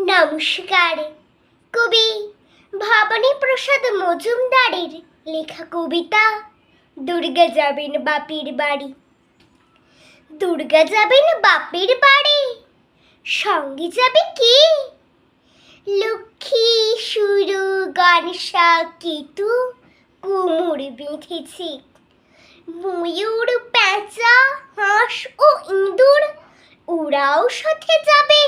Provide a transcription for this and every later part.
নমস্কার। কবি ভবানী প্রসাদ মজুমদারের লেখা কবিতা দুর্গা যাবেন বাপের বাড়ি। দুর্গা যাবেন বাপের বাড়ি, সঙ্গে যাবে কে? লক্ষ্মী, সুরু, গণেশা, কেতু কোমর বেঁধেছে। ময়ূর, পেঁচা, হাঁস ও ইঁদুর ওরাও সাথে যাবে।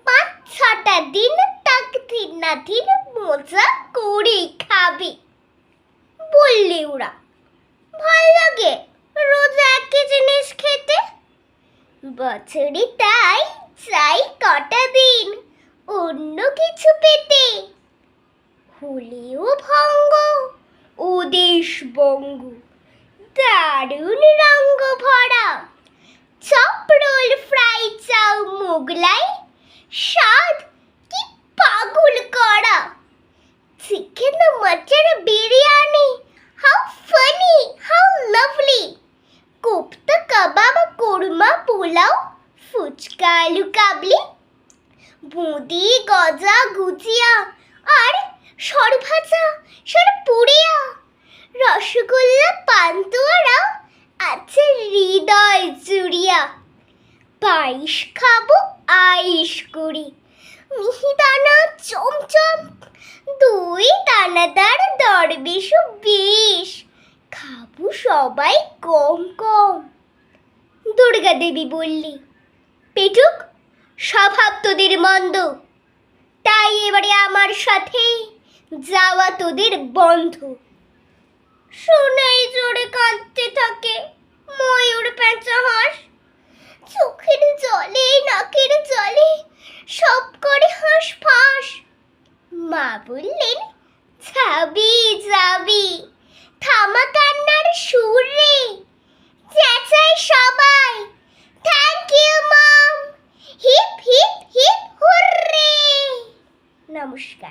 5-6টা দিন তাকদিন নাদিন মজা করে খাবে। বললে ওরা, ভাল লাগে রোজ একই জিনিস খেতে। বছরে তাই চাই কটা দিন অন্য কিছু পেতে। হলেও ভঙ্গ ও দেশবঙ্গ, দারুণ রঙ্গ ভরা। Chop, roll, fry, chow, Mughlai, স্বাদ কি পাগল করা। Chicken, mutton, biryani, how funny, how lovely. Kofta, kebab, korma, pulao, phuchka, aloo kabli, boondi, গজা, গুজিয়া আর সরভাজা, সরপুরিয়া, রসগোল্লা, পান্তুয়ারা আছে হৃদয় জুড়িয়া। পায়েস খাবো আয়েশ করি, মিহিদানা চমচম, দই দানাদার দরবেশ বেশ, খাবো সবাই কম কম। দুর্গা দেবী বললি, পেটুক, স্বভাব তোদের মন্দ, তাই এবারে আমার সাথে যাওয়া তোদের বন্ধ। শুনেই জোরে কাঁদতে থাকে ময়ূর, পেঁচা, হাঁস। চোখের জলে নাকের জলে সব করে হাঁস ফাঁস। মা বললেন, যাবি যাবি, থামা কান্নার সুর রে। চেঁচাই সবাই, thank you mom, hip hip hip hurray. নমস্কার।